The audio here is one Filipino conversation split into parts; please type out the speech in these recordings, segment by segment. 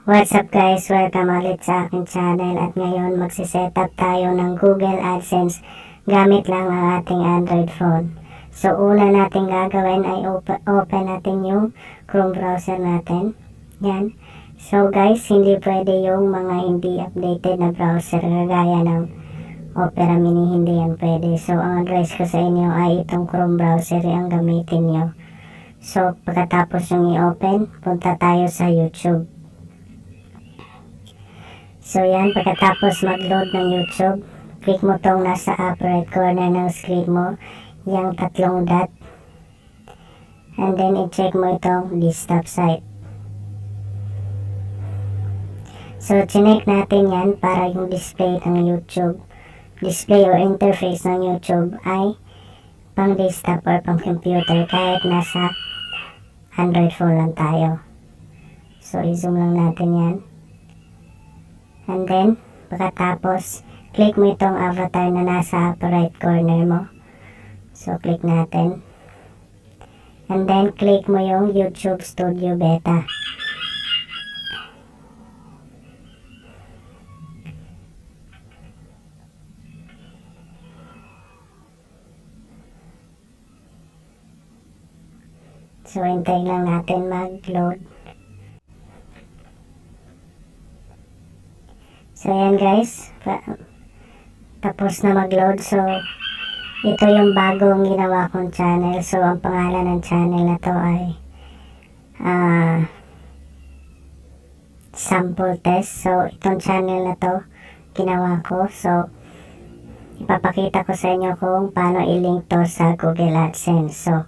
What's up guys? Welcome ulit sa aking channel at ngayon magsisetup tayo ng Google AdSense gamit lang ang ating Android phone. So una natin gagawin ay open natin yung Chrome browser natin. Yan. So guys, hindi pwede yung mga hindi updated na browser gaya ng Opera Mini, hindi yan pwede. So ang advice ko sa inyo ay itong Chrome browser ang gamitin nyo. So pagkatapos yung i-open, punta tayo sa YouTube. So yan, pagkatapos mag-load ng YouTube, click mo tong nasa upper right corner ng screen mo, yung tatlong dot. And then i-check mo itong desktop site. So chinek natin yan para yung display ng YouTube, display or interface ng YouTube ay pang desktop or pang computer kahit nasa Android phone lang tayo. So i-zoom lang natin yan. And then, pagkatapos, click mo itong avatar na nasa upper right corner mo. So, click natin. And then, click mo yung YouTube Studio Beta. So, hintayin lang natin mag-load. So, ayan guys. Tapos na mag-load. So, ito yung bagong ginawa kong channel. So, ang pangalan ng channel na to ay sample test. So, itong channel na to ginawa ko. So, ipapakita ko sa inyo kung paano i-link to sa Google AdSense. So,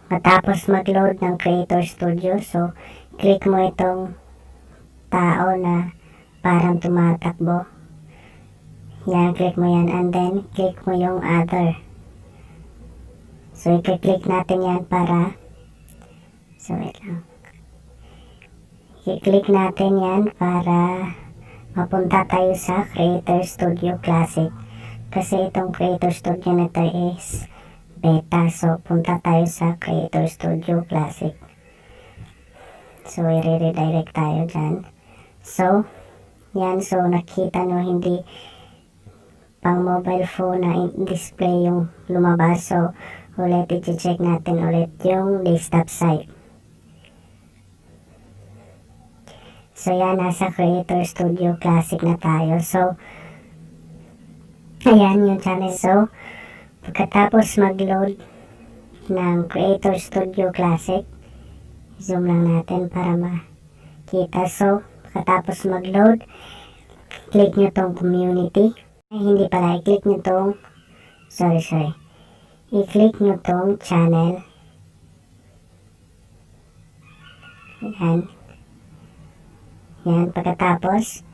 matapos mag-load ng Creator Studio, so, click mo itong tao na parang tumatakbo. Yan, click mo yan. And then, click mo yung other. So, i-click natin yan para wait lang. I-click natin yan para mapunta tayo sa Creator Studio Classic. Kasi itong Creator Studio na ito is beta. So, punta tayo sa Creator Studio Classic. So, i-redirect tayo dyan. So, yan. So, nakita nyo hindi pang mobile phone na display yung lumabas. So, ulit i-check natin ulit yung desktop site. So, yan. Nasa Creator Studio Classic na tayo. So, ayan yung channel. So, pagkatapos mag-load ng Creator Studio Classic, zoom lang natin para makita. So, pagkatapos mag-load, click nyo tong community. Ay, hindi pala. I-click nyo tong i-click nyo tong channel. Yan. Yan. Pagkatapos,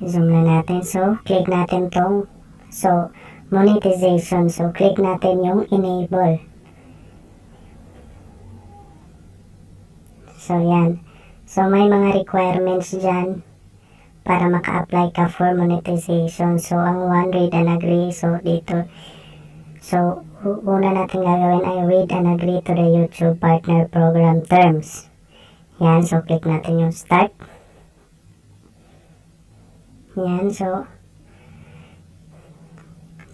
zoom lang natin. So, click natin tong monetization. So, click natin yung enable. So, yan. So, may mga requirements dyan para maka-apply ka for monetization. So, ang one, read and agree. So, dito. So, una natin gagawin ay read and agree to the YouTube Partner Program terms. Yan. So, click natin yung start. Yan. So,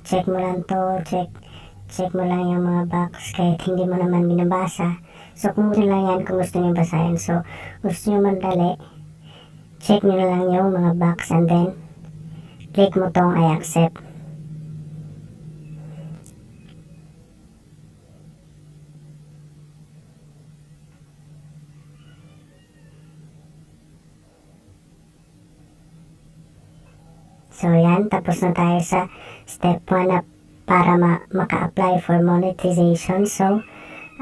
check mo lang to. Check mo lang yung mga box kahit hindi mo naman binabasa. So, kung gusto lang yan, kung gusto nyo basahin. So, gusto nyo madali, check nyo lang yung mga box and then, click mo tong I accept. So, yan. Tapos na tayo sa step 1 na para maka-apply for monetization. So,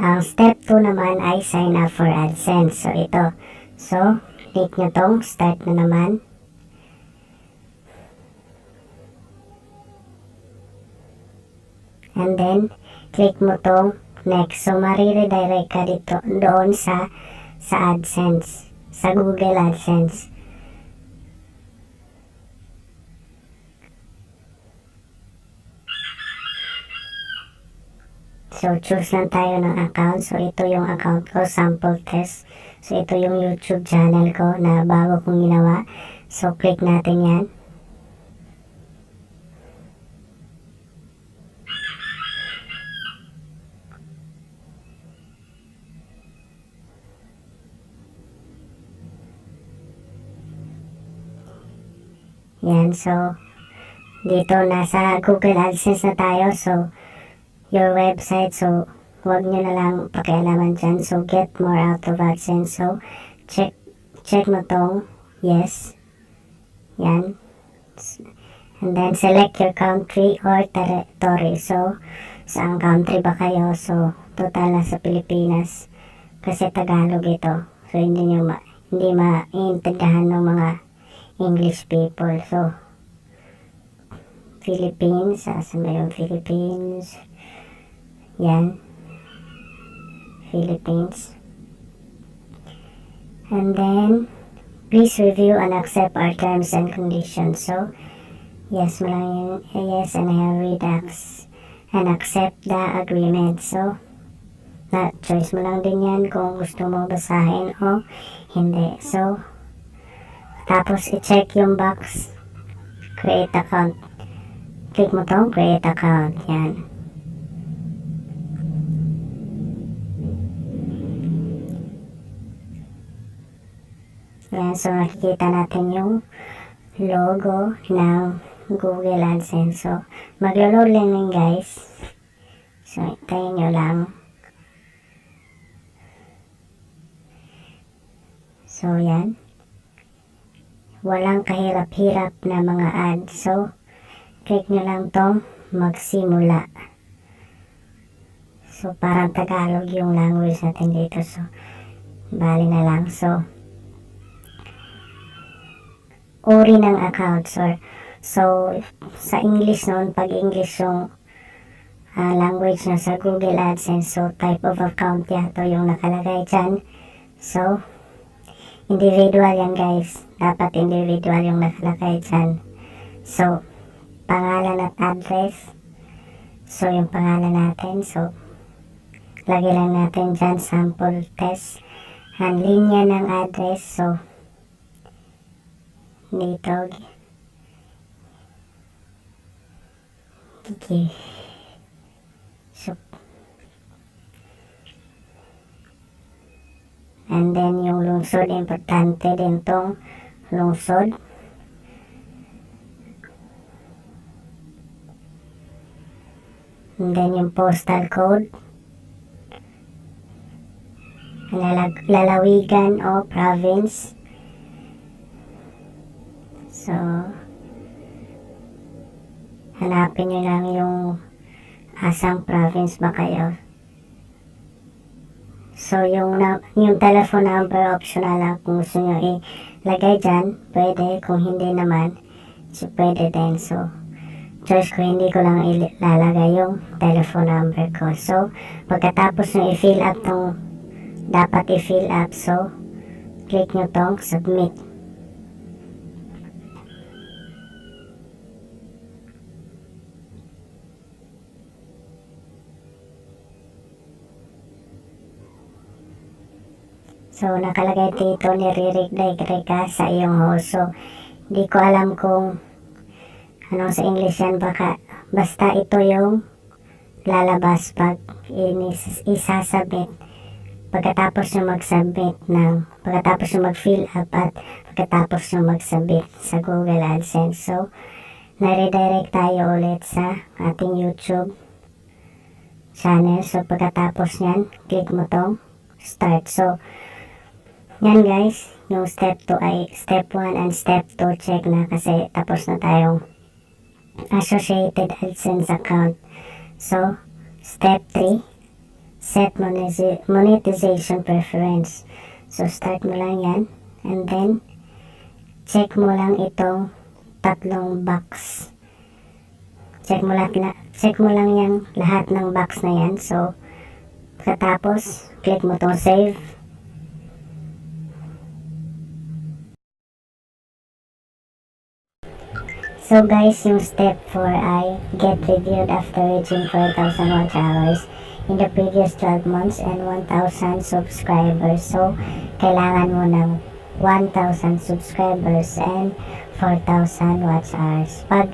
ang step 2 naman ay sign up for AdSense. So, ito. So, click nyo tong start na naman. And then, click mo tong next. So, mariredirect ka dito doon sa AdSense. Sa Google AdSense. So, choose lang tayo ng account. So, ito yung account ko, sample test. So, ito yung YouTube channel ko na bago kong ginawa. So, click natin yan. Yan, so, dito nasa Google AdSense na tayo. So, your website. So, huwag nyo na lang pakialaman dyan. So, get more out of AdSense. So, check mo tong yes. Yan. And then, select your country or territory. So, saan country ba kayo? So, total na sa Pilipinas. Kasi Tagalog ito. So, hindi maintindihan ng mga English people. So, Philippines. Saan ba yung Philippines? Yan. Philippines. And then, please review and accept our terms and conditions. So, yes mo lang yung yes, and I have read and accept the agreement. So, choice mo lang din yan kung gusto mo basahin o hindi. So, tapos i-check yung box, create account. Click mo tong create account. Yan. Yan, so nakikita natin yung logo ng Google AdSense. So, maglo-load lang yun, guys. So, hintayin nyo lang. So, yan. Walang kahirap-hirap na mga ads. So, click nyo lang tong magsimula. So, parang Tagalog yung language natin dito. So, bali na lang. So, uri ng account. So, sa English noon, pag English yung language na sa Google AdSense, so, type of account yato yung nakalagay dyan. So, individual yan, guys. Dapat individual yung nakalagay dyan. So, pangalan at address. So, yung pangalan natin. So, lagay lang natin dyan, sample test. And linya ng address. So, dito. Okay. So, and then, yung lungsod, importante din tong lungsod. And then, yung postal code. Lalawigan o province. So, hanapin nyo lang yung asang province ba kayo. So, yung telephone number, optional lang. Kung gusto nyo ilagay dyan, pwede. Kung hindi naman, so pwede din. So, choice ko, hindi ko lang ilalagay yung telephone number ko. So, pagkatapos nyo i-fill up tong dapat i-fill up. So, click nyo tong submit. So, nakalagay dito, nire-redirect ka sa iyong host. So, hindi ko alam kung anong sa English yan. Basta ito yung lalabas pag isasubmit. Pagkatapos nyo mag-submit pagkatapos nyo mag-fill up at pagkatapos nyo mag-submit sa Google AdSense. So, nare-redirect tayo ulit sa ating YouTube channel. So, pagkatapos nyan, click mo tong start. So, yan guys, yung step 2 ay step 1 and step 2 check na kasi tapos na tayong associated AdSense account. So, step 3, set monetization preference. So, start mo lang yan and then check mo lang itong tatlong box. Check mo lang yung lahat ng box na yan. So, pagkatapos, click mo tong save. So guys, yung step 4 ay get reviewed after reaching 4,000 watch hours. in the previous 12 months and 1,000 subscribers. So, kailangan mo ng 1,000 subscribers and 4,000 watch hours. Pag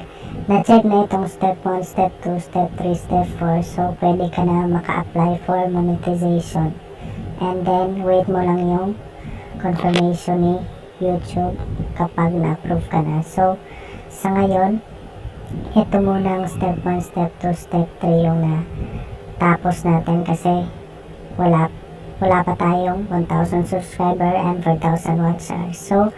na-check na itong step 1, step 2, step 3, step 4, so pwede ka na maka-apply for monetization. And then, wait mo lang yung confirmation ni YouTube kapag na-approve ka na. So, sa ngayon, ito muna ang step 1, step 2, step 3 yung tapos natin kasi wala pa tayong 1,000 subscriber and 4,000 watch hours. So,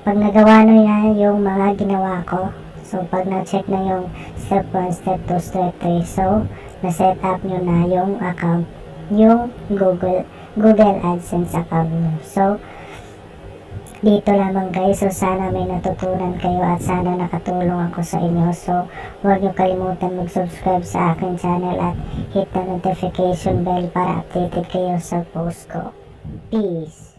pag nagawa nyo na yung mga ginawa ko, so pag na-check na yung step 1, step 2, step 3, so, na-set up nyo na yung account, yung Google AdSense account nyo. So, dito lamang guys. So, sana may natutunan kayo at sana nakatulong ako sa inyo. So, huwag niyo kalimutan mag-subscribe sa aking channel at hit the notification bell para updated kayo sa post ko. Peace!